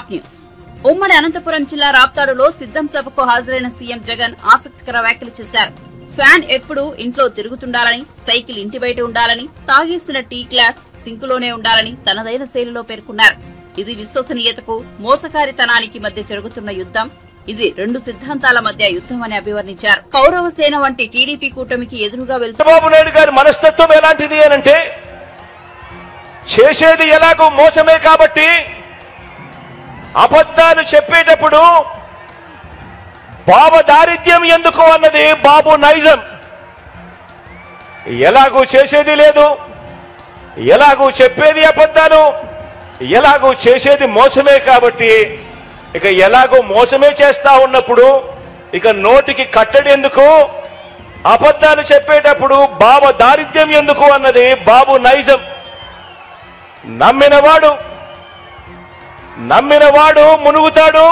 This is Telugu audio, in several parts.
Top news. ఉమ్మడి అనంతపురం జిల్లా రాప్తాడులో సిద్ధం సభకు హాజరైన సీఎం జగన్ ఆసక్తికర వ్యాఖ్యలు చేశారు. ఫ్యాన్ ఎప్పుడూ ఇంట్లో తిరుగుతుండాలని, సైకిల్ ఇంటి బయట ఉండాలని, తాగేసిన టీ గ్లాస్ సింకులోనే ఉండాలని తనదైన శైలిలో పేర్కొన్నారు. ఇది విశ్వసనీయతకు, మోసకారితనానికి మధ్య జరుగుతున్న యుద్ధం. ఇది రెండు సిద్ధాంతాల మధ్య యుద్ధం అని అభివర్ణించారు. కౌరవ సేన వంటి టీడీపీ కూటమికి ఎదురుగా వెళ్తూ చంద్రబాబు నాయుడు గారి మనస్తత్వం ఎలాంటిది అనంటే, చేసేది ఎలాగో మోసమే కాబట్టి అబద్ధాలు చెప్పేటప్పుడు బాబు దారిద్ర్యం ఎందుకు అన్నది బాబు నైజం. ఎలాగూ చేసేది లేదు, ఎలాగూ చెప్పేది అబద్ధాలు, ఎలాగూ చేసేది మోసమే కాబట్టి ఇక ఎలాగో మోసమే చేస్తా ఉన్నప్పుడు ఇక నోటికి కట్టడి ఎందుకు, అబద్ధాలు చెప్పేటప్పుడు బాబు దారిద్ర్యం ఎందుకు అన్నది బాబు నైజం. నమ్మినవాడు మునుగుతాడు,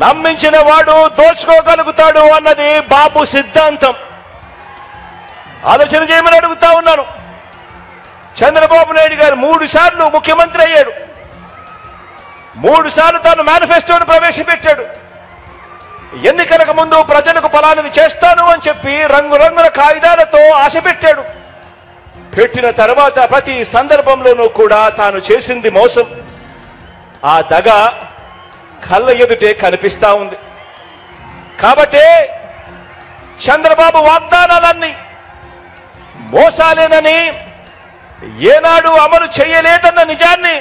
నమ్మించిన వాడు దోచుకోగలుగుతాడు అన్నది బాబు సిద్ధాంతం. ఆలోచన చేయమని అడుగుతా ఉన్నాను. చంద్రబాబు నాయుడు గారు 3 సార్లు ముఖ్యమంత్రి అయ్యాడు. 3 సార్లు తాను మేనిఫెస్టోను ప్రవేశపెట్టాడు. ఎన్నికలకు ముందు ప్రజలకు ఫలానిది చేస్తాను అని చెప్పి రంగురంగుల కాగితాలతో ఆశ పెట్టాడు. పెట్టిన తర్వాత ప్రతి సందర్భంలోనూ కూడా తాను చేసింది మోసం. ఆ దగ కళ్ళ ఎదుటే కనిపిస్తా ఉంది. కాబట్టి చంద్రబాబు వాగ్దానాలన్నీ మోసాలేనని, ఏనాడు అమలు చేయలేదన్న నిజాన్ని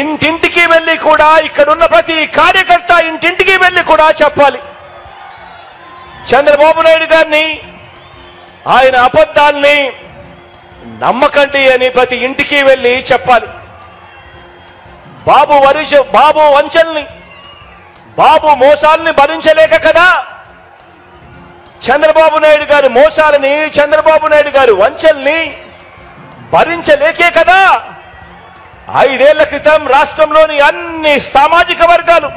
ఇంటింటికి వెళ్లి కూడా, ఇక్కడున్న ప్రతి కార్యకర్త ఇంటింటికి వెళ్లి కూడా చెప్పాలి. చంద్రబాబు నాయుడు గారిని, ఆయన అబద్ధాల్ని నమ్మకండి అని ప్రతి ఇంటికి వెళ్లి చెప్పాలి. బాబు వంచల్ని, బాబు మోసాల్ని భరించలేక కదా చంద్రబాబు నాయుడు గారి మోసాలని, చంద్రబాబు నాయుడు గారి వంచల్ని భరించలేకే కదా 5 ఏళ్ల క్రితం రాష్ట్రంలోని అన్ని సామాజిక వర్గాలు,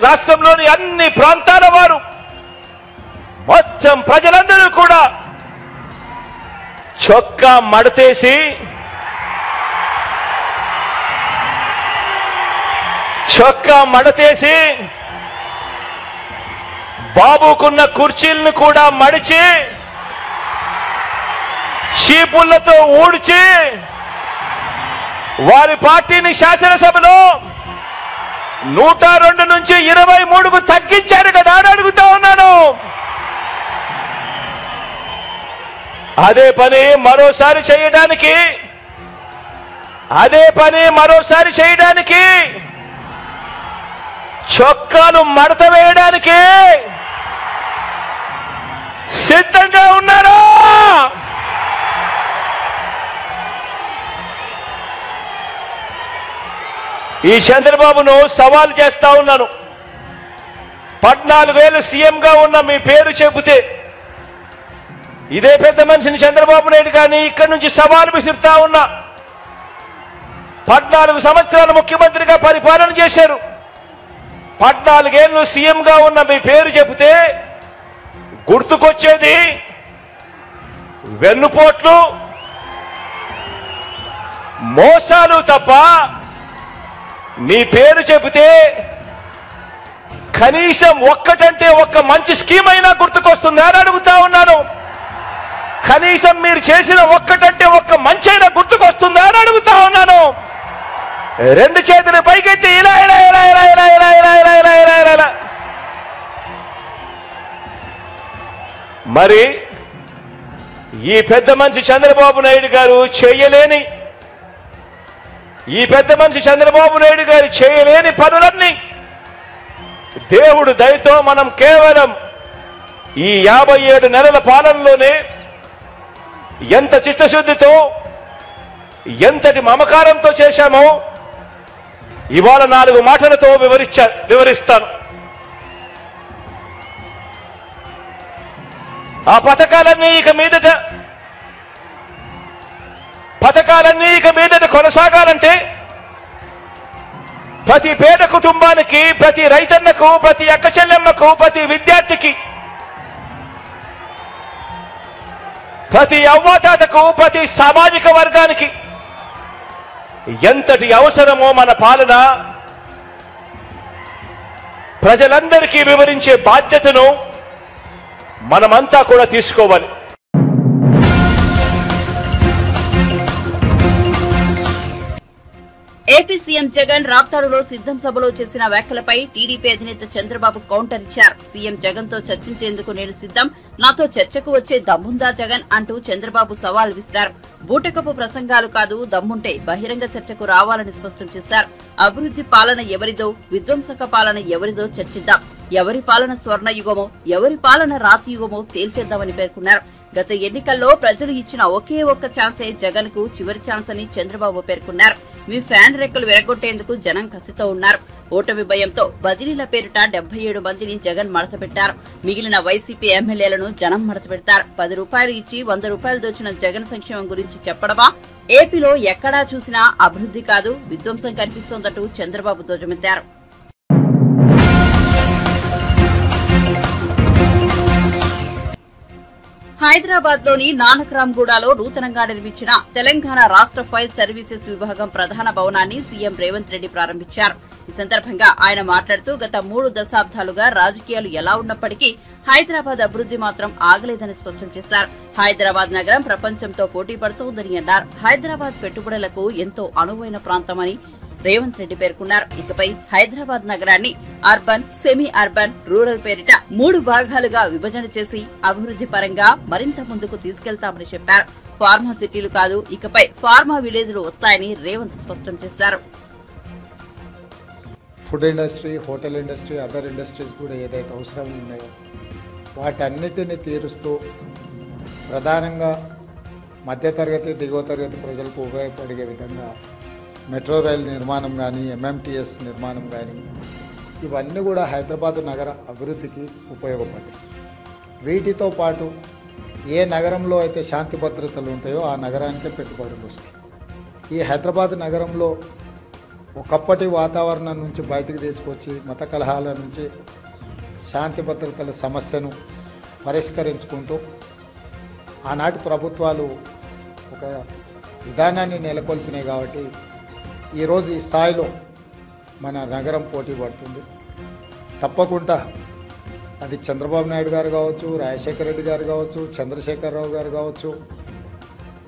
రాష్ట్రంలోని అన్ని ప్రాంతాల వారు, మొత్తం ప్రజలందరూ కూడా చొక్కా మడతేసి బాబుకున్న కుర్చీలను కూడా మడిచి, చీపుళ్లతో ఊడ్చి వారి పార్టీని శాసనసభలో 102 నుంచి 23కు తగ్గించారు కదా అని అడుగుతా ఉన్నాను. అదే పని మరోసారి చేయడానికి చొక్కాలు మడత వేయడానికి సిద్ధంగా ఉన్నారా? ఈ చంద్రబాబును సవాల్ చేస్తా ఉన్నాను. 14 ఏళ్ళు సీఎంగా ఉన్న మీ పేరు చెబితే ఇదే పెద్ద మనిషిని చంద్రబాబు నాయుడు గారిని ఇక్కడి నుంచి సవాలు విసురుతా ఉన్నా. 14 సంవత్సరాలు ముఖ్యమంత్రిగా పరిపాలన చేశారు. 14 ఏళ్ళు సీఎంగా ఉన్న మీ పేరు చెబితే గుర్తుకొచ్చేది వెన్నుపోట్లు, మోసాలు తప్ప మీ పేరు చెబితే కనీసం ఒక్కటంటే ఒక్క మంచి స్కీమ్ అయినా గుర్తుకొస్తుందా అని అడుగుతా ఉన్నాను. కనీసం మీరు చేసిన ఒక్కటంటే ఒక్క మంచైనా గుర్తుకొస్తుందా అని అడుగుతా ఉన్నాను. 2 చేతులు పైకెత్తి ఇలా ఇలా ఇలా ఇలా ఇలా ఇలా ఇలా ఇలా ఇలా ఇలా ఇలా ఇలా. మరి ఈ పెద్ద మనిషి చంద్రబాబు నాయుడు గారు చేయలేని పనులన్నీ దేవుడు దయతో మనం కేవలం ఈ 57 నెలల పాలనలోనే ఎంత చిత్తశుద్ధితో, ఎంతటి మమకారంతో చేశామో ఇవాళ 4 మాటలతో వివరిస్తాను. ఆ పథకాలన్నీ ఇక మీదట కొనసాగాలంటే ప్రతి పేద కుటుంబానికి, ప్రతి రైతన్నకు, ప్రతి అక్క చెల్లెమ్మకు, ప్రతి విద్యార్థికి, ప్రతి అవ్వాతాతకు, ప్రతి సామాజిక వర్గానికి ఎంతటి అవసరమో మన పాలన ప్రజలందరికీ వివరించే బాధ్యతను మనమంతా కూడా తీసుకోవాలి. ఏపీ సీఎం జగన్ రాప్తాడులో సిద్ధం సభలో చేసిన వ్యాఖ్యలపై టీడీపీ అధినేత చంద్రబాబు కౌంటర్ ఇచ్చారు. సీఎం జగన్ తో చర్చించేందుకు నేను సిద్ధం, నాతో చర్చకు వచ్చే దమ్ముందా జగన్ అంటూ చంద్రబాబు సవాల్ విసిరారు. బూటకపు ప్రసంగాలు కాదు, దమ్ముంటే బహిరంగ చర్చకు రావాలని స్పష్టం చేశారు. అభివృద్ధి పాలన ఎవరిదో, విధ్వంసక పాలన ఎవరిదో చర్చిద్దాం. ఎవరి పాలన స్వర్ణయుగమో, ఎవరి పాలన రాతియుగమో తేల్చేద్దామని పేర్కొన్నారు. గత ఎన్నికల్లో ప్రజలు ఇచ్చిన ఒకే ఒక్క ఛాన్సే జగన్ కు చివరి ఛాన్స్ అని చంద్రబాబు పేర్కొన్నారు. మీ ఫ్యాన్ రెక్కలు విరగొట్టేందుకు జనం కసితో ఉన్నారు. ఓటమి భయంతో బదిలీల పేరిట 77 మందిని జగన్ మడతపెట్టారు. మిగిలిన వైసీపీ ఎమ్మెల్యేలను జనం మడతపెడతారు. 10 రూపాయలు ఇచ్చి 100 రూపాయలు దోచిన జగన్ సంక్షేమం గురించి చెప్పడమా? ఏపీలో ఎక్కడా చూసినా అభివృద్ధి కాదు, విధ్వంసం కనిపిస్తోందంటూ చంద్రబాబు ధ్వజమెత్తారు. హైదరాబాద్ లోని నానక్రామ్గూడలో నూతనంగా నిర్మించిన తెలంగాణ రాష్ట్ర ఫైల్ సర్వీసెస్ విభాగం ప్రధాన భవనాన్ని సీఎం రేవంత్ రెడ్డి ప్రారంభించారు. ఈ సందర్భంగా ఆయన మాట్లాడుతూ గత 3 దశాబ్దాలుగా రాజకీయాలు ఎలా ఉన్నప్పటికీ హైదరాబాద్ అభివృద్ధి మాత్రం ఆగలేదని స్పష్టం చేశారు. హైదరాబాద్ నగరం ప్రపంచంతో పోటీ పడుతోందని అన్నారు. హైదరాబాద్ పెట్టుబడులకు ఎంతో అనువైన ప్రాంతమని రేవంత్ రెడ్డి పేర్కొన్నారు. ఇకపై హైదరాబాద్ నగరాన్ని అర్బన్, సెమీ అర్బన్, రూరల్ పేరిట 3 భాగాలుగా విభజన చేసి అభివృద్ధి పరంగా మరింత ముందుకు తీసుకెళ్తామని చెప్పారు. ఫార్మా సిటీలు కాదు, ఇకపై ఫార్మా విలేజ్లు వస్తాయని రేవంత్ స్పష్టం చేశారు. Food industry, hotel industry, other industries కూడా ఏదైతే అవసరం ఉన్నాయో వాటన్నిటిని తీరుస్తూ ప్రధానంగా మధ్యతరగతి, దిగువ తరగతి ప్రజలకు ఉపయోగపడే విధంగా మెట్రో రైల్ నిర్మాణం కానీ, ఎంఎంటీఎస్ నిర్మాణం కానీ ఇవన్నీ కూడా హైదరాబాద్ నగర అభివృద్ధికి ఉపయోగపడ్డాయి. వీటితో పాటు ఏ నగరంలో అయితే శాంతి భద్రతలు ఉంటాయో ఆ నగరానికే పెట్టుబడులు వస్తాయి. ఈ హైదరాబాద్ నగరంలో ఒకప్పటి వాతావరణం నుంచి బయటకు తీసుకొచ్చి మత కలహాల నుంచి శాంతి భద్రతల సమస్యను పరిష్కరించుకుంటూ ఆనాటి ప్రభుత్వాలు ఒక విధానాన్ని నెలకొల్పినాయి. కాబట్టి ఈరోజు ఈ స్థాయిలో మన నగరం పోటీ పడుతుంది. తప్పకుండా అది చంద్రబాబు నాయుడు గారు కావచ్చు, రాజశేఖర రెడ్డి గారు కావచ్చు, చంద్రశేఖరరావు గారు కావచ్చు,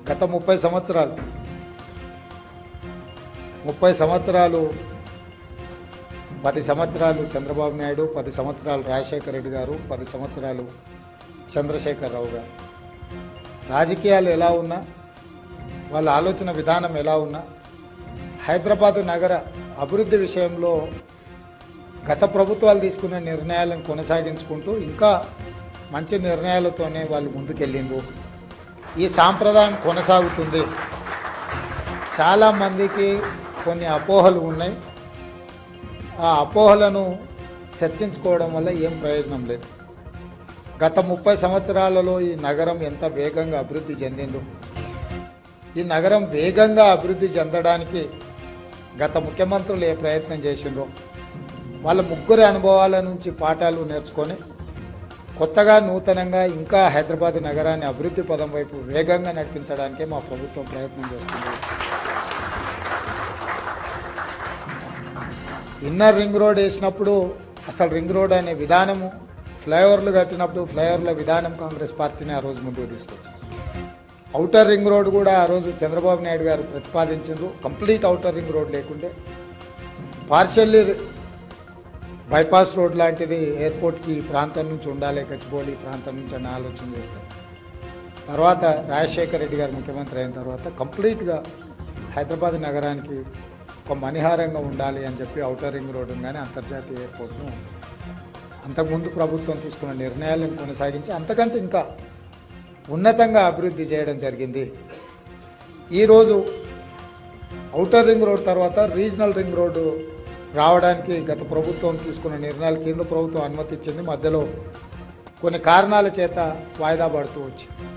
గత 30 సంవత్సరాలు 10 సంవత్సరాలు చంద్రబాబు నాయుడు, 10 సంవత్సరాలు రాజశేఖర రెడ్డి గారు, 10 సంవత్సరాలు చంద్రశేఖరరావు గారు. రాజకీయాలు ఎలా ఉన్నా, వాళ్ళ ఆలోచన విధానం ఎలా ఉన్నా, హైదరాబాద్ నగర అభివృద్ధి విషయంలో గత ప్రభుత్వాలు తీసుకున్న నిర్ణయాలను కొనసాగించుకుంటూ ఇంకా మంచి నిర్ణయాలతోనే వాళ్ళు ముందుకెళ్ళిండ్రు. ఈ సాంప్రదాయం కొనసాగుతుంది. చాలామందికి కొన్ని అపోహలు ఉన్నాయి. ఆ అపోహలను చర్చించుకోవడం వల్ల ఏం ప్రయోజనం లేదు. గత 30 సంవత్సరాలలో ఈ నగరం ఎంత వేగంగా అభివృద్ధి చెందిందో, ఈ నగరం వేగంగా అభివృద్ధి చెందడానికి గత ముఖ్యమంత్రులు ఏ ప్రయత్నం చేసిండ్రో వాళ్ళ ముగ్గురి అనుభవాల నుంచి పాఠాలు నేర్చుకొని కొత్తగా నూతనంగా ఇంకా హైదరాబాద్ నగరాన్ని అభివృద్ధి పదం వైపు వేగంగా నడిపించడానికే మా ప్రభుత్వం ప్రయత్నం చేస్తుంది. ఇన్నర్ రింగ్ రోడ్ వేసినప్పుడు అసలు రింగ్ రోడ్ అనే విధానము, ఫ్లైఓవర్లు కట్టినప్పుడు ఫ్లైఓవర్ల విధానం కాంగ్రెస్ పార్టీని ఆ రోజు ముందుకు తీసుకొచ్చింది. ఔటర్ రింగ్ రోడ్ కూడా ఆ రోజు చంద్రబాబు నాయుడు గారు ప్రతిపాదించారు. కంప్లీట్ ఔటర్ రింగ్ రోడ్ లేకుంటే పార్షియల్లీ బైపాస్ రోడ్ లాంటిది ఎయిర్పోర్ట్కి ఈ ప్రాంతం నుంచి ఉండాలి, గచ్చిబౌలి ప్రాంతం నుంచి అన్న ఆలోచన చేస్తారు. తర్వాత రాజశేఖర రెడ్డి గారు ముఖ్యమంత్రి అయిన తర్వాత కంప్లీట్గా హైదరాబాద్ నగరానికి ఒక మణిహారంగా ఉండాలి అని చెప్పి ఔటర్ రింగ్ రోడ్డు కానీ అంతర్జాతీయ ఎయిర్పోర్ట్ను అంతకుముందు ప్రభుత్వం తీసుకున్న నిర్ణయాలను కొనసాగించి అంతకంటే ఇంకా ఉన్నతంగా అభివృద్ధి చేయడం జరిగింది. ఈరోజు ఔటర్ రింగ్ రోడ్ తర్వాత రీజనల్ రింగ్ రోడ్డు రావడానికి గత ప్రభుత్వం తీసుకున్న నిర్ణయాలు కేంద్ర ప్రభుత్వం అనుమతి ఇచ్చింది. మధ్యలో కొన్ని కారణాల చేత వాయిదా పడుతూ వచ్చింది.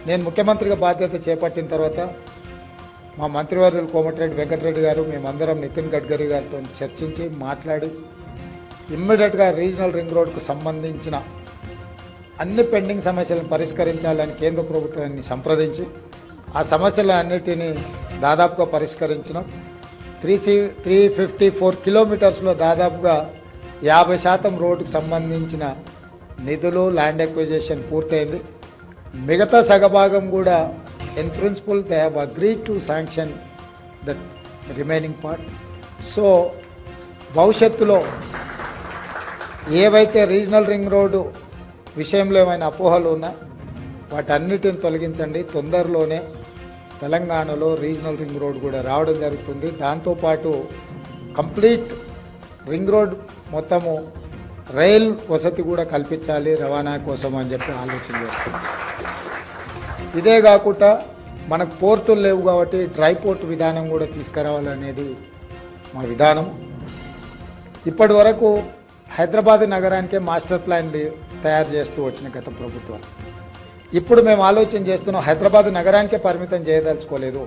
నేను ముఖ్యమంత్రిగా బాధ్యత చేపట్టిన తర్వాత మా మంత్రివర్యులు కోమటిరెడ్డి వెంకటరెడ్డి గారు మేమందరం నితిన్ గడ్కరీ గారితో చర్చించి మాట్లాడి ఇమ్మీడియట్గా రీజనల్ రింగ్ రోడ్కు సంబంధించిన అన్ని పెండింగ్ సమస్యలను పరిష్కరించాలని కేంద్ర ప్రభుత్వాన్ని సంప్రదించి ఆ సమస్యలన్నిటినీ దాదాపుగా పరిష్కరించినాం. 354 కిలోమీటర్స్లో దాదాపుగా 50% రోడ్డుకు సంబంధించిన నిధులు ల్యాండ్ ఎక్విజిషన్ పూర్తయింది. మిగతా సగభాగం కూడా in principle they have agreed to sanction the remaining part. So భవిష్యత్తులో ఏవైతే రీజనల్ రింగ్ రోడ్డు విషయంలో ఏమైనా అపోహలు ఉన్నా వాటన్నిటిని తొలగించండి. తొందరలోనే తెలంగాణలో రీజనల్ రింగ్ రోడ్ కూడా రావడం జరుగుతుంది. దాంతోపాటు కంప్లీట్ రింగ్ రోడ్ మొత్తము రైల్ వసతి కూడా కల్పించాలి రవాణా కోసం అని చెప్పి ఆలోచన చేస్తున్నాం. ఇదే కాకుండా మనకు పోర్టులు లేవు కాబట్టి డ్రై పోర్ట్ విధానం కూడా తీసుకురావాలనేది మా విధానం. ఇప్పటి వరకు హైదరాబాద్ నగరానికే మాస్టర్ ప్లాన్ తయారు చేస్తూ వచ్చిన గత ప్రభుత్వం. ఇప్పుడు మేము ఆలోచన చేస్తున్నాం, హైదరాబాద్ నగరానికే పరిమితం చేయదలుచుకోలేదు.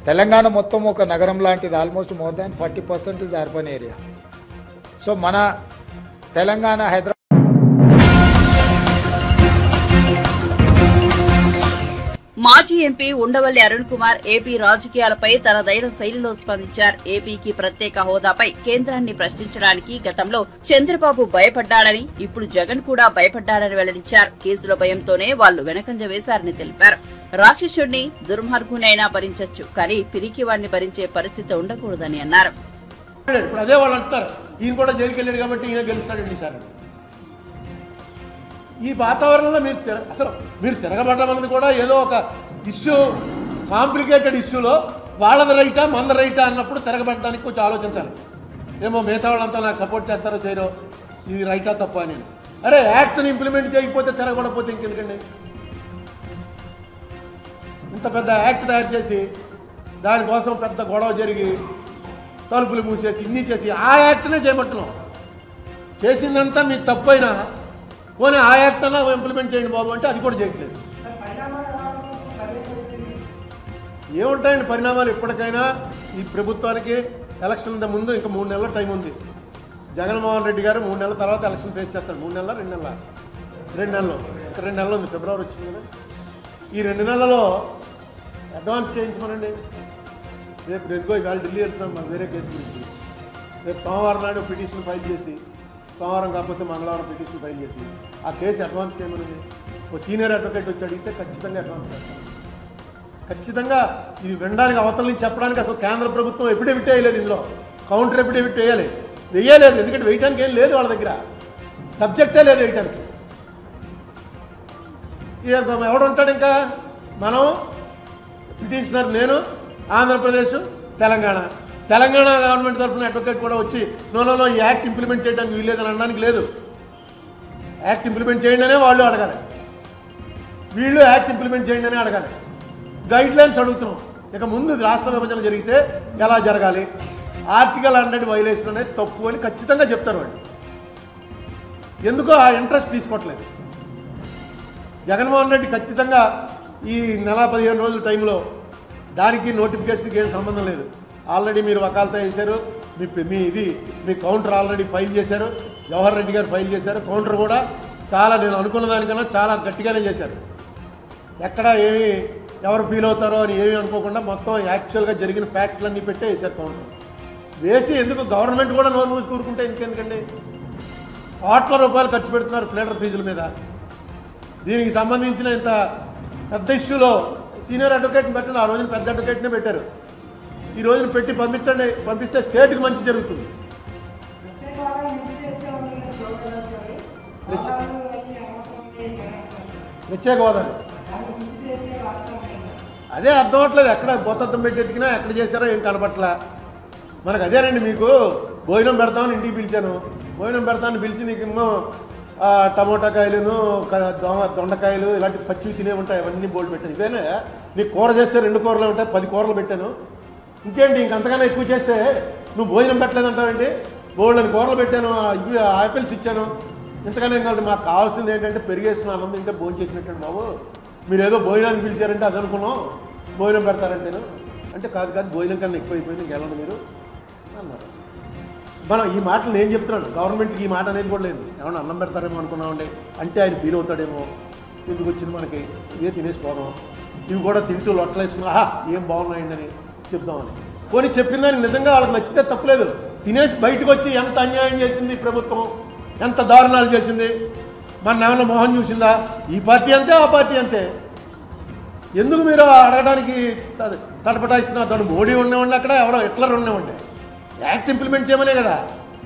తెలంగాణ మొత్తం ఒక నగరం లాంటిది. Almost more than 40% is urban area. So మన తెలంగాణ హైదరాబాద్ మాజీ ఎంపీ ఉండవల్లి అరుణ్ కుమార్ ఏపీ రాజకీయాలపై తనదైన శైలిలో స్పందించారు. ఏపీకి ప్రత్యేక హోదాపై కేంద్రాన్ని ప్రశ్నించడానికి గతంలో చంద్రబాబు భయపడ్డాడని, ఇప్పుడు జగన్ కూడా భయపడ్డాడని వెల్లడించారు. కేసుల భయంతోనే వాళ్లు వెనకంజ వేశారని తెలిపారు. రాక్షసుడిని దుర్మార్గునైనా భరించొచ్చు, కానీ పిరికివాడిని భరించే పరిస్థితి ఉండకూడదని అన్నారు. ఇప్పుడు అదే వాళ్ళు అంటున్నారు, ఈయన కూడా జైలుకి వెళ్ళాడు కాబట్టి ఈయన గెలుస్తాడండి సార్. ఈ వాతావరణంలో మీరు తిరగబడడం అన్నది కూడా ఏదో ఒక ఇష్యూ, కాంప్లికేటెడ్ ఇష్యూలో వాళ్ళది రైటా మంద రైటా అన్నప్పుడు తిరగబడడానికి కొంచెం ఆలోచించాలి. ఏమో మిగతా వాళ్ళంతా నాకు సపోర్ట్ చేస్తారో చేయరో, ఇది రైటా తప్ప అని. అరే యాక్ట్ని ఇంప్లిమెంట్ చేయకపోతే తిరగబడకపోతే ఇంకెందుకండి? ఇంత పెద్ద యాక్ట్ తయారు చేసి దానికోసం పెద్ద గొడవ జరిగి తలుపులు మూసేసి ఇన్ని చేసి ఆ యాక్ట్నే చేయమంటున్నాం. చేసిందంతా మీ తప్పైనా పోనీ ఆ యాక్ట్ అన్నా ఇంప్లిమెంట్ చేయండి బాబు అంటే అది కూడా చేయట్లేదు. ఏముంటాయండి పరిణామాలు? ఎప్పటికైనా ఈ ప్రభుత్వానికి ఎలక్షన్ ముందు ఇంకా 3 నెలల టైం ఉంది. జగన్మోహన్ రెడ్డి గారు 3 నెలల తర్వాత ఎలక్షన్ ఫేస్ చేస్తాడు. 3 నెలల 2 నెలల 2 నెలలు ఇంకా 2 నెలలు ఉంది. ఫిబ్రవరి వచ్చింది కదా. ఈ 2 నెలలలో అడ్వాన్స్ చేయించమనండి. రేపు ఇవాళ ఢిల్లీ వెళ్తున్నాం మాకు వేరే కేసు గురించి. రేపు సోమవారం నాడు పిటిషన్ ఫైల్ చేసి, సోమవారం కాకపోతే మంగళవారం పిటిషన్ ఫైల్ చేసి ఆ కేసు అడ్వాన్స్ చేయమని ఓ సీనియర్ అడ్వకేట్ వచ్చి అడిగితే ఖచ్చితంగా అడ్వాన్స్ చేస్తాను. ఖచ్చితంగా ఇది వినడానికి అవతల నుంచి చెప్పడానికి అసలు కేంద్ర ప్రభుత్వం ఎఫిడేవిట్ వేయలేదు. ఇందులో కౌంటర్ ఎఫిడేవిట్ వేయలేదు. ఎందుకంటే వేయటానికి ఏం లేదు, వాళ్ళ దగ్గర సబ్జెక్టే లేదు వేయటానికి. ఎవడుంటాడు ఇంకా? మనం పిటిషనర్, నేను, ఆంధ్రప్రదేశ్, తెలంగాణ గవర్నమెంట్ తరఫున అడ్వకేట్ కూడా వచ్చి నో ఈ యాక్ట్ ఇంప్లిమెంట్ చేయడానికి వీల్లేదని అనడానికి లేదు. యాక్ట్ ఇంప్లిమెంట్ చేయండి అనే వాళ్ళు అడగాలి, వీళ్ళు యాక్ట్ ఇంప్లిమెంట్ చేయండి అనే అడగాలి. గైడ్ లైన్స్ అడుగుతున్నాం. ఇక ముందు రాష్ట్ర విభజన జరిగితే ఎలా జరగాలి, ఆర్టికల్ 100 వైలేషన్ అనేది తప్పు అని ఖచ్చితంగా చెప్తారు వాళ్ళు. ఎందుకో ఆ ఇంట్రెస్ట్ తీసుకోవట్లేదు. జగన్మోహన్ రెడ్డి ఖచ్చితంగా ఈ నెల 15 రోజుల టైంలో దానికి నోటిఫికేషన్కి ఏం సంబంధం లేదు. ఆల్రెడీ మీరు వకాల్తా చేశారు, మీ కౌంటర్ ఆల్రెడీ ఫైల్ చేశారు, జవహర్ రెడ్డి గారు ఫైల్ చేశారు. కౌంటర్ కూడా చాలా నేను అనుకున్న దానికన్నా చాలా గట్టిగానే చేశారు. ఎక్కడ ఏమి ఎవరు ఫీల్ అవుతారో అని ఏమీ అనుకోకుండా మొత్తం యాక్చువల్గా జరిగిన ఫ్యాక్ట్లన్నీ పెట్టే వేశారు కౌంటర్. వేసి ఎందుకు గవర్నమెంట్ కూడా నోరు మూసి కూరుకుంటే ఇంకెందుకండి? కోట్ల రూపాయలు ఖర్చు పెడుతున్నారు ప్లేటర్ ఫీజుల మీద. దీనికి సంబంధించిన ఇంత పెద్ద ఇష్యూలో సీనియర్ అడ్వకేట్ని పెట్టండి. ఆ రోజున పెద్ద అడ్వకేట్నే పెట్టారు. ఈ రోజున పెట్టి పంపించండి, పంపిస్తే స్టేట్కి మంచి జరుగుతుంది. ప్రత్యేక హోదా అదే అర్థం అవట్లేదు. ఎక్కడ బొత్తద్దం పెట్టి ఎత్తికినా ఎక్కడ చేశారో ఏం కనపట్లా మనకు. అదేనండి, మీకు భోజనం పెడతామని ఇంటికి పిలిచాను. భోజనం పెడతామని పిలిచి నీకేమో టమోటా కాయలును దొండకాయలు ఇలాంటి పచ్చివి తినే ఉంటాయి, అవన్నీ బోల్డ్ పెట్టాను. ఇదేనా నీకు కూర చేస్తే 2 కూరలు ఉంటాయి, 10 కూరలు పెట్టాను. ఇంకేంటి ఇంకంతకన్నా ఎక్కువ చేస్తే నువ్వు భోజనం పెట్టలేదంటావండి? బోల్డ్ అని కూరలు పెట్టాను, ఇవి ఆపిల్స్ ఇచ్చాను. ఇంతకన్నా ఇంకా మాకు కావాల్సింది ఏంటంటే పెరిగేసిన ఆనందం తింటే భోజనం చేసినట్టు బాబు. మీరు ఏదో భోజనానికి పిలిచారంటే అది అనుకున్నాం, భోజనం పెడతారంటేను అంటే కాదు భోజనం కన్నా ఎక్కువ అయిపోయింది, ఇంకెళ్ళండి మీరు అన్నారు. మనం ఈ మాటలు నేను చెప్తున్నాను, గవర్నమెంట్కి ఈ మాట అనేది కూడా లేదు. ఏమన్నా అన్నం పెడతారేమో అనుకున్నామండి అంటే ఆయన ఫీల్ అవుతాడేమో, ఎందుకు వచ్చింది మనకి, ఇదే తినేసి పోదాం ఇవి కూడా తింటూ లొట్టలేసుకుని ఆహా ఏం బాగున్నాయండి అని చెప్దామని. పోనీ చెప్పిన దానికి నిజంగా వాళ్ళకి నచ్చితే తప్పులేదు. తినేసి బయటకు వచ్చి ఎంత అన్యాయం చేసింది ప్రభుత్వం, ఎంత దారుణాలు చేసింది, మన ఏమన్నా మొహం చూసిందా? ఈ పార్టీ అంతే, ఆ పార్టీ అంతే. ఎందుకు మీరు అడగడానికి తడపటాయిస్తున్నా? దాన్ని మోడీ ఉండేవాడి అక్కడ, ఎవరో హిట్లర్ ఉండేవాడి. యాక్ట్ ఇంప్లిమెంట్ చేయమనే కదా.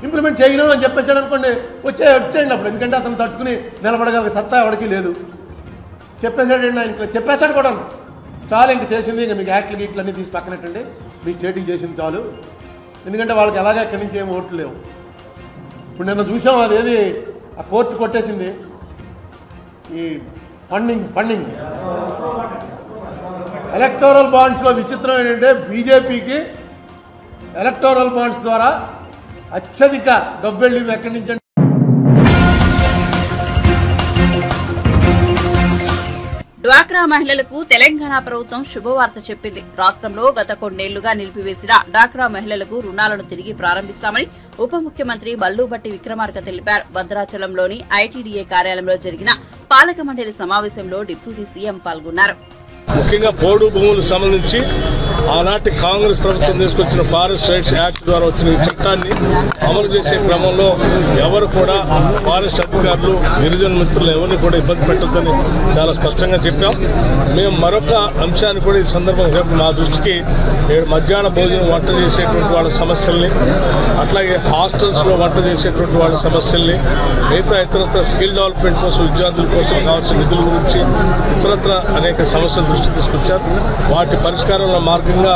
ఇంప్లిమెంట్ చేయను అని చెప్పేసాడు అనుకోండి, వచ్చేయండి అప్పుడు. ఎందుకంటే అతను తట్టుకుని నిలబడగల సత్తా ఎవరికి లేదు. చెప్పేసాడండి ఆయన, చెప్పేస్తాడు కూడా. చాలు ఇంక చేసింది, ఇంక మీకు యాక్ట్లు గీట్లు అన్నీ తీసి పక్కనట్టండి, మీ స్టేటింగ్ చేసింది చాలు. ఎందుకంటే వాళ్ళకి ఎలాగా ఎక్కడి నుంచి ఏమి ఓట్లు లేవు. ఇప్పుడు నిన్న చూసాం, అదేది ఆ కోర్టు కొట్టేసింది ఈ ఫండింగ్ ఎలక్టోరల్ బాండ్స్లో. విచిత్రం ఏంటంటే బీజేపీకి ఎలక్టోరల్ బాండ్స్ ద్వారా అత్యధిక డబ్బు వెళ్ళింది ఎక్కడి నుంచి. డ్వాక్రా మహిళలకు తెలంగాణ ప్రభుత్వం శుభవార్త చెప్పింది. రాష్ట్రంలో గత కొన్నేళ్లుగా నిలిపివేసిన డ్వాక్రా మహిళలకు రుణాలను తిరిగి ప్రారంభిస్తామని ఉప ముఖ్యమంత్రి మల్లుబట్టి విక్రమార్క తెలిపారు. భద్రాచలంలోని ఐటీడీఏ కార్యాలయంలో జరిగిన పాలక మండలి సమావేశంలో డిప్యూటీ సీఎం పాల్గొన్నారు. ముఖ్యంగా పోడు భూములకు సంబంధించి ఆనాటి కాంగ్రెస్ ప్రభుత్వం తీసుకొచ్చిన ఫారెస్ట్ రైట్స్ యాక్ట్ ద్వారా వచ్చిన ఈ చట్టాన్ని అమలు చేసే క్రమంలో ఎవరు కూడా ఫారెస్ట్ అధికారులు, గిరిజన మిత్రులు ఎవరిని కూడా ఇబ్బంది పెట్టొద్దని చాలా స్పష్టంగా చెప్పాం. మేము మరొక అంశాన్ని కూడా ఈ సందర్భంగా మా దృష్టికి మధ్యాహ్న భోజనం వంట చేసేటువంటి వాళ్ళ సమస్యల్ని, అట్లాగే హాస్టల్స్లో వంట చేసేటువంటి వాళ్ళ సమస్యల్ని, మిగతా ఇతరత్ర స్కిల్ డెవలప్మెంట్ కోసం విద్యార్థుల కోసం కావాల్సిన నిధుల గురించి ఇతరత్ర అనేక సమస్యలు దృష్టి తీసుకొచ్చారు. వాటి పరిష్కారంలో మార్గంగా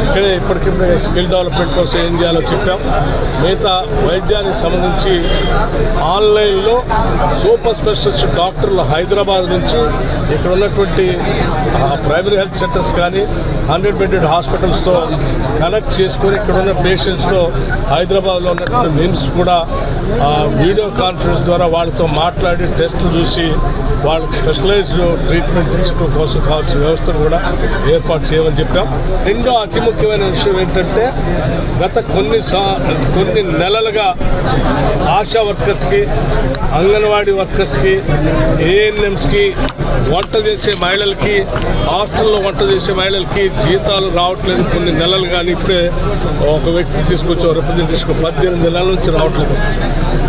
ఇక్కడే ఇప్పటికింత స్కిల్ డెవలప్మెంట్ కోసం ఏం చేయాలో చెప్పాం. మిగతా వైద్యానికి సంబంధించి ఆన్లైన్లో సూపర్ స్పెషలిస్ట్ డాక్టర్లు హైదరాబాద్ నుంచి ఇక్కడ ఉన్నటువంటి ప్రైమరీ హెల్త్ సెంటర్స్ కానీ 100 బెడెడ్ హాస్పిటల్స్తో కనెక్ట్ చేసుకొని ఇక్కడ ఉన్న పేషెంట్స్తో హైదరాబాద్లో ఉన్నటువంటి మిమ్స్ కూడా వీడియో కాన్ఫరెన్స్ ద్వారా వాళ్ళతో మాట్లాడి టెస్టులు చూసి వాళ్ళకి స్పెషలైజ్డ్ ట్రీట్మెంట్ తీసుకోవడం కోసం కావాల్సిన వ్యవస్థను కూడా ఏర్పాటు చేయమని చెప్పాం. రెండో అతి ముఖ్యమైన విషయం ఏంటంటే గత కొన్ని నెలలుగా ఆశా వర్కర్స్కి, అంగన్వాడీ వర్కర్స్కి, ఏఎన్ఎంస్కి, వంట చేసే మహిళలకి, హాస్టల్లో వంట చేసే మహిళలకి జీతాలు రావట్లేదు. కొన్ని నెలలు కానీ ఇప్పుడే ఒక వ్యక్తి తీసుకొచ్చే రిప్రజెంటేషన్ 18 నెలల నుంచి రావట్లేదు.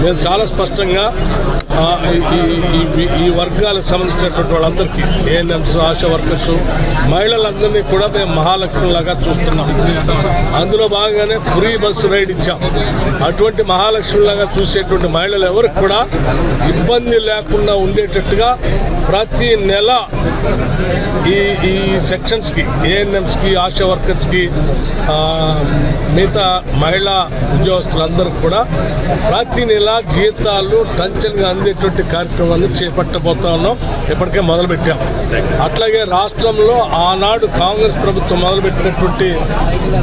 మేము చాలా స్పష్టంగా ఈ వర్గాలకు సంబంధించినటువంటి వాళ్ళందరికీ, ఏఎన్ఎంస్, ఆశా వర్కర్స్, మహిళలందరినీ కూడా మేము మహాలక్ష్మిలాగా చూస్తున్నాం. అందులో భాగంగానే ఫ్రీ బస్సు రైడ్ ఇచ్చాం. అటువంటి మహాలక్ష్మిలాగా చూసేటువంటి మహిళలు ఎవరికి కూడా ఇబ్బంది లేకుండా ఉండేటట్టుగా ప్రతి నెల ఈ సెక్షన్స్కి, ఏఎన్ఎంస్కి, ఆశా వర్కర్స్కి, మిగతా మహిళా ఉద్యోగస్తులందరికీ కూడా ప్రతి నెల జీతాలు టంచన్గా అందేటువంటి కార్యక్రమాన్ని చేపట్టబోతా ఉన్నాం. ఇప్పటికే మొదలుపెట్టాం. అట్లాగే రాష్ట్రంలో ఆనాడు కాంగ్రెస్ ప్రభుత్వం మొదలుపెట్టినటువంటి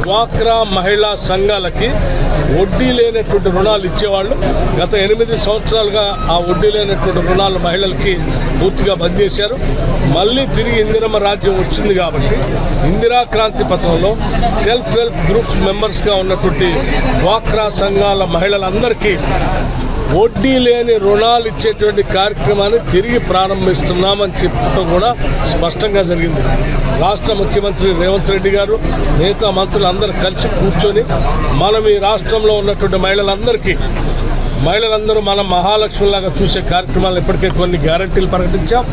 డ్వాక్రా మహిళా సంఘాలకి వడ్డీ లేనటువంటి రుణాలు ఇచ్చేవాళ్ళు. గత 8 సంవత్సరాలుగా ఆ వడ్డీ లేనటువంటి రుణాలు మహిళలకి పూర్తిగా బంద్ చేశారు. మళ్ళీ తిరిగి ఇందిరమ్మ రాజ్యం వచ్చింది కాబట్టి ఇందిరా క్రాంతి పథంలో సెల్ఫ్ హెల్ప్ గ్రూప్స్ మెంబర్స్గా ఉన్నటువంటి డ్వాక్రా సంఘాల మహిళలందరికీ వడ్డీ లేని రుణాలు ఇచ్చేటువంటి కార్యక్రమాన్ని తిరిగి ప్రారంభిస్తున్నామని చెప్పడం కూడా స్పష్టంగా జరిగింది. రాష్ట్ర ముఖ్యమంత్రి రేవంత్ రెడ్డి గారు, మిగతా మంత్రులు అందరూ కలిసి కూర్చొని మనం ఈ రాష్ట్రంలో ఉన్నటువంటి మహిళలందరూ మనం మహాలక్ష్మిలాగా చూసే కార్యక్రమాలు ఇప్పటికే కొన్ని గ్యారంటీలు ప్రకటించాం.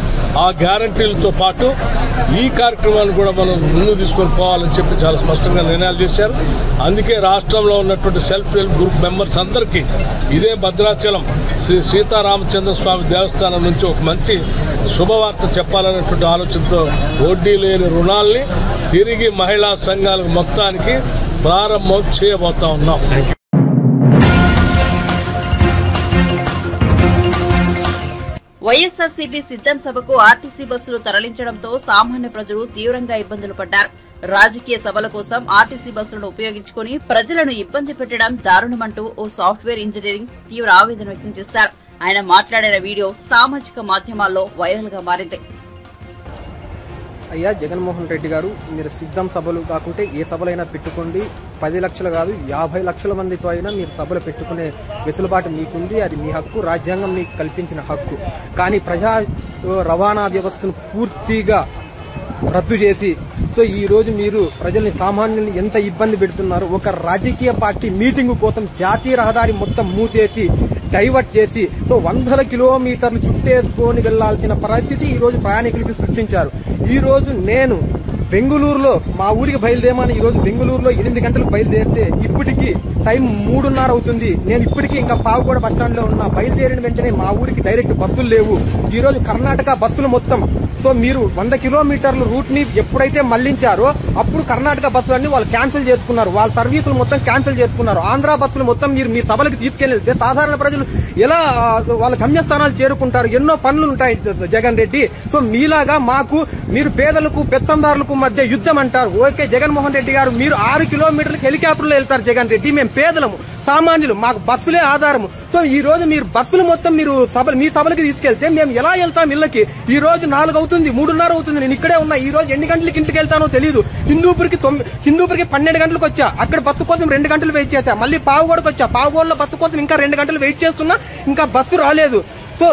ఆ గ్యారంటీలతో పాటు ఈ కార్యక్రమాన్ని కూడా మనం ముందుకు తీసుకొని పోవాలని చెప్పి చాలా స్పష్టంగా నిర్ణయాలు చేశారు. అందుకే రాష్ట్రంలో ఉన్నటువంటి సెల్ఫ్ హెల్ప్ గ్రూప్ మెంబర్స్ అందరికీ ఇదే భద్రాచలం శ్రీ సీతారామచంద్ర స్వామి దేవస్థానం నుంచి ఒక మంచి శుభవార్త చెప్పాలనేటువంటి ఆలోచనతో వడ్డీ లేని రుణాల్ని తిరిగి మహిళా సంఘాలకు మొత్తానికి ప్రారంభం చేయబోతా ఉన్నాం. వైఎస్ఆర్సీపీ సిద్ధం సభకు ఆర్టీసీ బస్సులు తరలించడంతో సామాన్య ప్రజలు తీవ్రంగా ఇబ్బందులు పడ్డారు. రాజకీయ సభల కోసం ఆర్టీసీ బస్సులను ఉపయోగించుకుని ప్రజలను ఇబ్బంది పెట్టడం దారుణమంటూ ఓ సాఫ్ట్వేర్ ఇంజనీరింగ్ తీవ్ర ఆవేదన వ్యక్తం చేశారు. ఆయన మాట్లాడిన వీడియో సామాజిక మాధ్యమాల్లో వైరల్ గా మారింది. అయ్యా జగన్మోహన్ రెడ్డి గారు, మీరు సిద్ధం సభలు కాకుంటే ఏ సభలైనా పెట్టుకోండి. 10 లక్షలు కాదు 50 లక్షల మందితో అయినా మీరు సభలు పెట్టుకునే వెసులుబాటు మీకుంది. అది మీ హక్కు, రాజ్యాంగం మీకు కల్పించిన హక్కు. కానీ ప్రజా రవాణా వ్యవస్థను పూర్తిగా రద్దు చేసి సో ఈ రోజు మీరు ప్రజల్ని సామాన్యుల్ని ఎంత ఇబ్బంది పెడుతున్నారు. ఒక రాజకీయ పార్టీ మీటింగ్ కోసం జాతీయ రహదారి మొత్తం మూసేసి డైవర్ట్ చేసి సో 100 కిలోమీటర్లు చుట్టేసుకొని వెళ్లాల్సిన పరిస్థితి ఈ రోజు ప్రయాణికులకి సృష్టించారు. ఈ రోజు నేను బెంగళూరులో మా ఊరికి బయలుదేరమని ఈ రోజు బెంగళూరులో 8 గంటలకు బయలుదేరితే ఇప్పటికి టైం 3:30 అవుతుంది. నేను ఇప్పటికీ ఇంకా పావుగూడ బస్టాండ్ లో ఉన్నా. బయలుదేరిన వెంటనే మా ఊరికి డైరెక్ట్ బస్సులు లేవు. ఈ రోజు కర్ణాటక బస్సులు మొత్తం సో మీరు 100 కిలోమీటర్ల రూట్ ని ఎప్పుడైతే మళ్లించారో అప్పుడు కర్ణాటక బస్సులన్నీ వాళ్ళు క్యాన్సిల్ చేసుకున్నారు. వాళ్ళ సర్వీసులు మొత్తం క్యాన్సిల్ చేసుకున్నారు. ఆంధ్ర బస్సులు మొత్తం మీరు మీ సభలకు తీసుకెళ్తే సాధారణ ప్రజలు ఎలా వాళ్ళ గమ్యస్థానాలు చేరుకుంటారు? ఎన్నో పనులు ఉంటాయి జగన్ రెడ్డి. సో మీలాగా మాకు మీరు పేదలకు పెత్తందారులకు మధ్య యుద్ధం అంటారు. ఓకే జగన్మోహన్ రెడ్డి గారు, మీరు 6 కిలోమీటర్లకు హెలికాప్టర్లో వెళ్తారు జగన్ రెడ్డి. మేము పేదలము, సామాన్యులు, మాకు బస్సులే ఆధారము. సో ఈ రోజు మీరు బస్సులు మొత్తం మీరు మీ సభలకి తీసుకెళ్తే మేము ఎలా వెళ్తాం ఇళ్ళకి? ఈ రోజు 4 అవుతుంది, 3:30 అవుతుంది. నేను ఇక్కడే ఉన్నా. ఈ రోజు ఎన్ని గంటలకి ఇంటికి వెళ్తానో తెలియదు. హిందూపురికి 12 గంటలకు వచ్చా. అక్కడ బస్సు కోసం 2 గంటలు వెయిట్ చేశా. మళ్ళీ పావుగోడకు వచ్చా. పావుగోడలో బస్సు కోసం ఇంకా 2 గంటలు వెయిట్ చేస్తున్నా. ఇంకా బస్సు రాలేదు. సో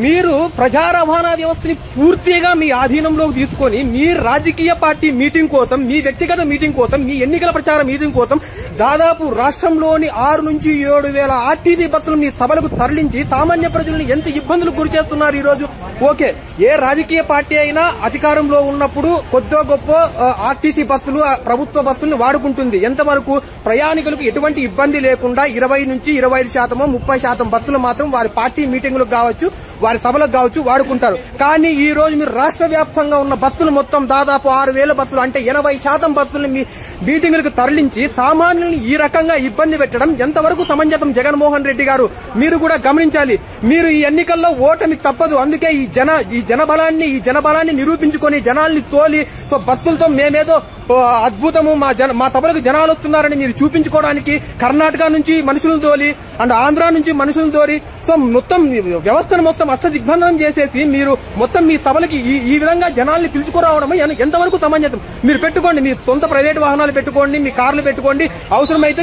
మీరు ప్రజా రవాణా వ్యవస్థని పూర్తిగా మీ ఆధీనంలోకి తీసుకొని మీ రాజకీయ పార్టీ మీటింగ్ కోసం, మీ వ్యక్తిగత మీటింగ్ కోసం, మీ ఎన్నికల ప్రచార మీటింగ్ కోసం దాదాపు రాష్ట్రంలోని 6 నుంచి 7 వేల ఆర్టీసీ బస్సులు మీ సభలకు తరలించి సామాన్య ప్రజలను ఎంత ఇబ్బందులకు గురి చేస్తున్నారు ఈ రోజు. ఓకే ఏ రాజకీయ పార్టీ అయినా అధికారంలో ఉన్నప్పుడు కొద్దో గొప్ప ఆర్టీసీ బస్సులు ప్రభుత్వ బస్సులను వాడుకుంటుంది. ఎంతవరకు ప్రయాణికులకు ఎటువంటి ఇబ్బంది లేకుండా 20 నుంచి 25% 30% బస్సులు మాత్రం వారి పార్టీ మీటింగులకు కావచ్చు, వారి సభలకు కావచ్చు వాడుకుంటారు. కానీ ఈ రోజు మీరు రాష్ట్ర వ్యాప్తంగా ఉన్న బస్సులు మొత్తం దాదాపు 6,000 బస్సులు అంటే 80% బస్సులు మీ మీటింగులకు తరలించి సామాన్యులను ఈ రకంగా ఇబ్బంది పెట్టడం ఎంతవరకు సమంజసం? జగన్మోహన్ రెడ్డి గారు మీరు కూడా గమనించాలి. మీరు ఈ ఎన్నికల్లో ఓటమి తప్పదు. అందుకే ఈ జనబలాన్ని నిరూపించుకొని జనాల్ని తోలి సో బస్సులతో మేమేదో అద్భుతము మా సభలకు జనాలు వస్తున్నారని మీరు చూపించుకోవడానికి కర్ణాటక నుంచి మనుషులను తోలి అండ్ ఆంధ్ర నుంచి మనుషులను తోలి సో మొత్తం వ్యవస్థను మొత్తం అష్టదిగ్బంధనం చేసేసి మీరు మొత్తం మీ సభలకి ఈ విధంగా జనాల్ని పిలుచుకురావడం ఎంతవరకు సమంజసం? మీరు పెట్టుకోండి, మీ సొంత ప్రైవేట్ వాహనాలు పెట్టుకోండి, మీ కార్లు పెట్టుకోండి. అవసరమైతే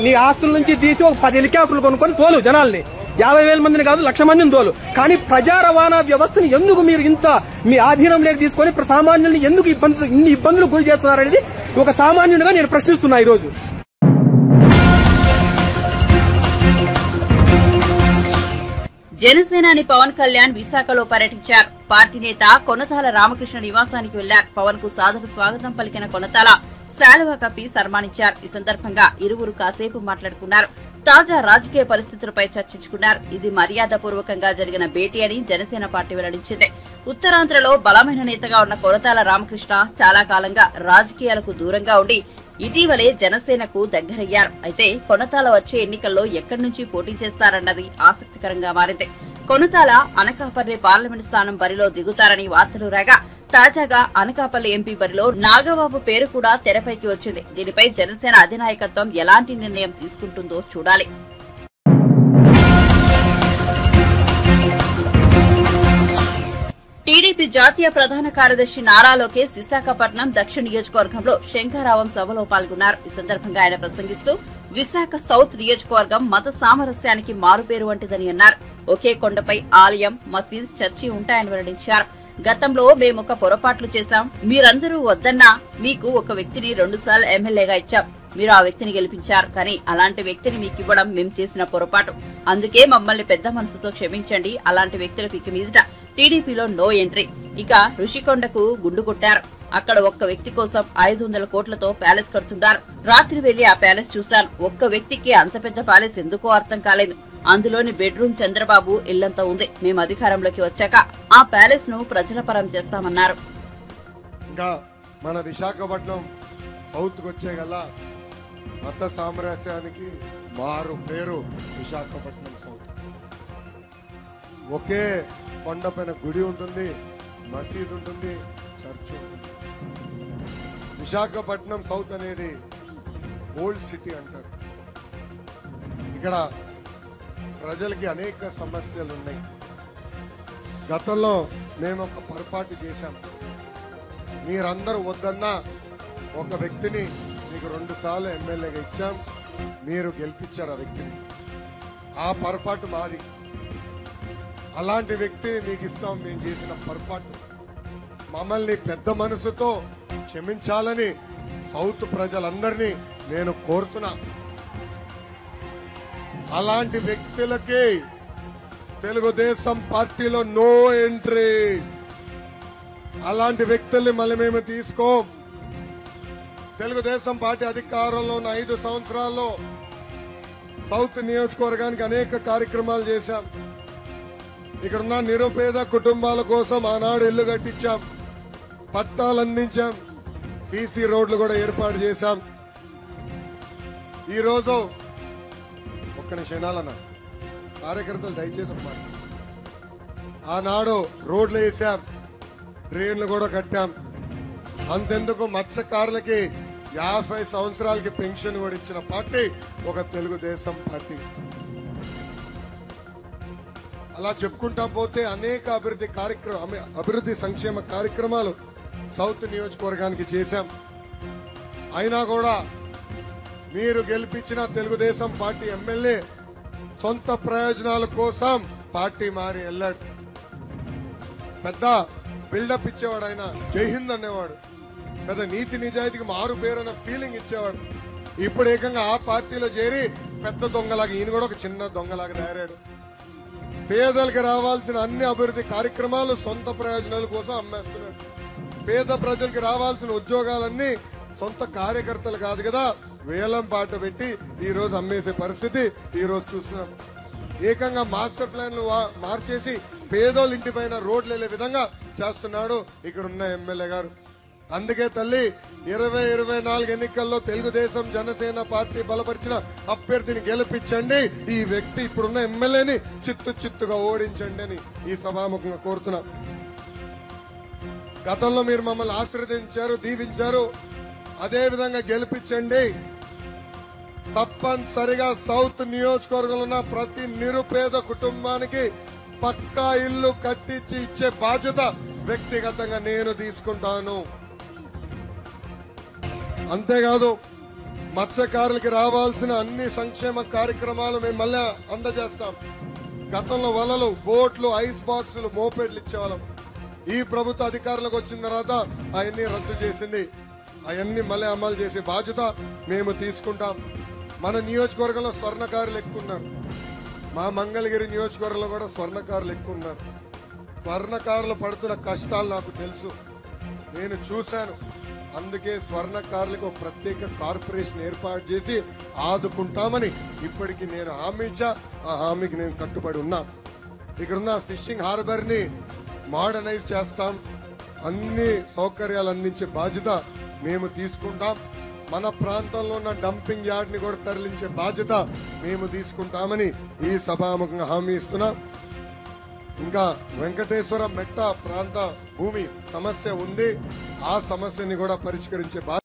నీ ఆస్తుల నుంచి తీసి ఒక 10 హెలికాప్టర్లు కొనుక్కొని తోలు జనాల్ని. 50,000 మందిని కాదు, 1,00,000 మందిని తోలు. కానీ ప్రజా రవాణా వ్యవస్థను ఎందుకు మీరు ఇంత మీ ఆధీనంలోకి తీసుకొని సామాన్యుల్ని ఎందుకు ఇన్ని ఇబ్బందులు గురి చేస్తున్నారనేది ఒక సామాన్యునిగా నేను ప్రశ్నిస్తున్నా ఈ రోజు. జనసేనాని పవన్ కళ్యాణ్ విశాఖలో పర్యటించారు. పార్టీ నేత కొనతాల రామకృష్ణ నివాసానికి వెళ్లారు. పవన్ కు సాదర స్వాగతం పలికిన కొనతాల శాలువా కప్పి సన్మానించారు. ఈ సందర్భంగా ఇరువురు కాసేపు మాట్లాడుకున్నారు. తాజా రాజకీయ పరిస్థితులపై చర్చించుకున్నారు. ఇది మర్యాదపూర్వకంగా జరిగిన భేటీ అని జనసేన పార్టీ వెల్లడించింది. ఉత్తరాంధ్రలో బలమైన నేతగా ఉన్న కొనతాల రామకృష్ణ చాలా కాలంగా రాజకీయాలకు దూరంగా ఉండి ఇటీవలే జనసేనకు దగ్గరయ్యారు. అయితే కొనతాల వచ్చే ఎన్నికల్లో ఎక్కడి నుంచి పోటీ చేస్తారన్నది ఆసక్తికరంగా మారింది. కొనతాల అనకాపల్లి పార్లమెంటు స్థానం బరిలో దిగుతారని వార్తలు రాగా తాజాగా అనకాపల్లి ఎంపీ బరిలో నాగబాబు పేరు కూడా తెరపైకి వచ్చింది. దీనిపై జనసేన అధినాయకత్వం ఎలాంటి నిర్ణయం తీసుకుంటుందో చూడాలి. టీడీపీ జాతీయ ప్రధాన కార్యదర్శి నారా లోకేష్ విశాఖపట్నం దక్షిణ నియోజకవర్గంలో శంఖారావం సభలో పాల్గొన్నారు. ఈ సందర్భంగా ఆయన ప్రసంగిస్తూ విశాఖ సౌత్ నియోజకవర్గం మత సామరస్యానికి మారుపేరు వంటిదని అన్నారు. ఒకే కొండపై ఆలయం, మసీద్, చర్చి ఉంటాయని వెల్లడించారు. గతంలో మేమొక పొరపాట్లు చేశాం. మీరందరూ వద్దన్నా మీకు ఒక వ్యక్తిని 2 సార్లు ఎమ్మెల్యేగా ఇచ్చాం. మీరు ఆ వ్యక్తిని గెలిపించారు. కానీ అలాంటి వ్యక్తిని మీకివ్వడం మేము చేసిన పొరపాటు. అందుకే మమ్మల్ని పెద్ద మనసుతో క్షమించండి. అలాంటి వ్యక్తులకు ఇక మీదట టీడీపీలో నో ఎంట్రీ. ఇక ఋషికొండకు గుండు కొట్టారు. అక్కడ ఒక్క వ్యక్తి కోసం 500 కోట్లతో ప్యాలెస్ కడుతున్నారు. రాత్రి వెళ్లి ఆ ప్యాలెస్ చూశాను. ఒక్క వ్యక్తికి అంత పెద్ద ప్యాలెస్ ఎందుకో అర్థం కాలేదు. అందులోని బెడ్రూమ్ చంద్రబాబు ఇల్లంతా ఉంది. మేము అధికారంలోకి వచ్చాక ఆ ప్యాలెస్ ను ప్రజల పరం చేస్తామన్నారు. ఇంకా మన విశాఖపట్నం సౌత్ కు వచ్చే గల మత సామరస్యానికి మారు పేరు విశాఖపట్నం సౌత్. ఒకే కొండపైన గుడి ఉంటుంది, మసీద్ ఉంటుంది, చర్చ్ ఉంటుంది. విశాఖపట్నం సౌత్ అనేది ఓల్డ్ సిటీ అంటారు. ఇక్కడ ప్రజలకి అనేక సమస్యలు ఉన్నాయి. గతంలో మేము ఒక పొరపాటు చేశాం. మీరందరూ వద్దన్నా ఒక వ్యక్తిని మీకు 2 సార్లు ఎమ్మెల్యేగా ఇచ్చాం. మీరు గెలిపించారు ఆ వ్యక్తిని. ఆ పొరపాటు మాది. అలాంటి వ్యక్తి మీకు ఇస్తాం. మేము చేసిన పొరపాటు మమ్మల్ని పెద్ద మనసుతో క్షమించాలని సౌత్ ప్రజలందరినీ నేను కోరుతున్నా. అలాంటి వ్యక్తులకి తెలుగుదేశం పార్టీలో నో ఎంట్రీ. అలాంటి వ్యక్తుల్ని మళ్ళీ మేము తీసుకోం. తెలుగుదేశం పార్టీ అధికారంలో ఉన్న 5 సంవత్సరాల్లో సౌత్ నియోజకవర్గానికి అనేక కార్యక్రమాలు చేశాం. ఇక్కడున్న నిరుపేద కుటుంబాల కోసం ఆనాడు ఇల్లు కట్టించాం, పట్టాలు అందించాం, సీసీ రోడ్లు కూడా ఏర్పాటు చేశాం. ఈరోజు ఒక్క నిమిషాలన్నా కార్యకర్తలు దయచేసి మాట, ఆనాడు రోడ్లు వేసాం, ట్రైన్లు కూడా కట్టాం. అంతెందుకు మత్స్యకారులకి 50 సంవత్సరాలకి పెన్షన్ కూడా ఇచ్చిన పార్టీ ఒక తెలుగుదేశం పార్టీ. అలా చెప్పుకుంటా పోతే అనేక అభివృద్ధి సంక్షేమ కార్యక్రమాలు సౌత్ నియోజకవర్గానికి చేశాం. అయినా కూడా మీరు గెలిపించిన తెలుగుదేశం పార్టీ ఎమ్మెల్యే సొంత ప్రయోజనాల కోసం పార్టీ మారి వెళ్ళాడు. పెద్ద బిల్డప్ ఇచ్చేవాడు, ఆయన జై హింద్ అనేవాడు, పెద్ద నీతి నిజాయితీకి మారు పేరున్న ఫీలింగ్ ఇచ్చేవాడు. ఇప్పుడు ఏకంగా ఆ పార్టీలో చేరి పెద్ద దొంగలాగా ఈయన కూడా ఒక చిన్న దొంగలాగా తయారాడు. పేదలకు రావాల్సిన అన్ని అభివృద్ధి కార్యక్రమాలు సొంత ప్రయోజనాల కోసం అమ్మేస్తున్నాడు. పేద ప్రజలకు రావాల్సిన ఉద్యోగాలన్నీ సొంత కార్యకర్తలు కాదు కదా, వేలం పాట పెట్టి ఈ రోజు అమ్మేసే పరిస్థితి ఈ రోజు చూస్తున్నాం. ఏకంగా మాస్టర్ ప్లాన్లు మార్చేసి పేదోళ్ళ ఇంటి పైన రోడ్లు వెళ్లే విధంగా చేస్తున్నాడు ఇక్కడున్న ఎమ్మెల్యే గారు. అందుకే తల్లి 2024 ఎన్నికల్లో తెలుగుదేశం జనసేన పార్టీ బలపరిచిన అభ్యర్థిని గెలిపించండి, ఈ వ్యక్తి ఇప్పుడున్న ఎమ్మెల్యేని చిత్తుగా ఓడించండి అని ఈ సభాముఖంగా కోరుతున్నా. గతంలో మీరు మమ్మల్ని ఆశీర్వదించారు, దీవించారు, అదే విధంగా గెలిపించండి. తప్పనిసరిగా సౌత్ నియోజకవర్గంలో ఉన్న ప్రతి నిరుపేద కుటుంబానికి పక్కా ఇల్లు కట్టించి ఇచ్చే బాధ్యత వ్యక్తిగతంగా నేను తీసుకుంటాను. అంతేకాదు మత్స్యకారులకి రావాల్సిన అన్ని సంక్షేమ కార్యక్రమాలు మేము మళ్ళీ అందజేస్తాం. గతంలో వలలు, బోట్లు, ఐస్ బాక్సులు, మోపెడ్లు ఇచ్చేవాళ్ళం. ఈ ప్రభుత్వ అధికారులకు వచ్చిన తర్వాత అవన్నీ రద్దు చేసింది. అవన్నీ మళ్ళీ అమలు చేసే బాధ్యత మేము తీసుకుంటాం. మన నియోజకవర్గంలో స్వర్ణకారులు ఎక్కువ ఉన్నారు. మా మంగళగిరి నియోజకవర్గంలో కూడా స్వర్ణకారులు ఎక్కువ ఉన్నారు. స్వర్ణకారులు పడుతున్న కష్టాలు నాకు తెలుసు, నేను చూశాను. అందుకే స్వర్ణకారులకు ఒక ప్రత్యేక కార్పొరేషన్ ఏర్పాటు చేసి ఆదుకుంటామని ఇప్పటికీ నేను హామీ ఇచ్చా. ఆ హామీకి నేను కట్టుబడి ఉన్నా. ఇక్కడున్న ఫిషింగ్ హార్బర్ ని మోడర్నైజ్ చేస్తాం. అన్ని సౌకర్యాలు అందించే బాధ్యత మేము తీసుకుంటాం. మన ప్రాంతంలో ఉన్న డంపింగ్ యార్డ్ ని కూడా తరలించే బాధ్యత మేము తీసుకుంటామని ఈ సభాముఖంగా హామీ ఇస్తున్నాం. ఇంకా వెంకటేశ్వర మెట్ట ప్రాంత భూమి సమస్య ఉంది, ఆ సమస్యని కూడా పరిష్కరించే బాధ్యత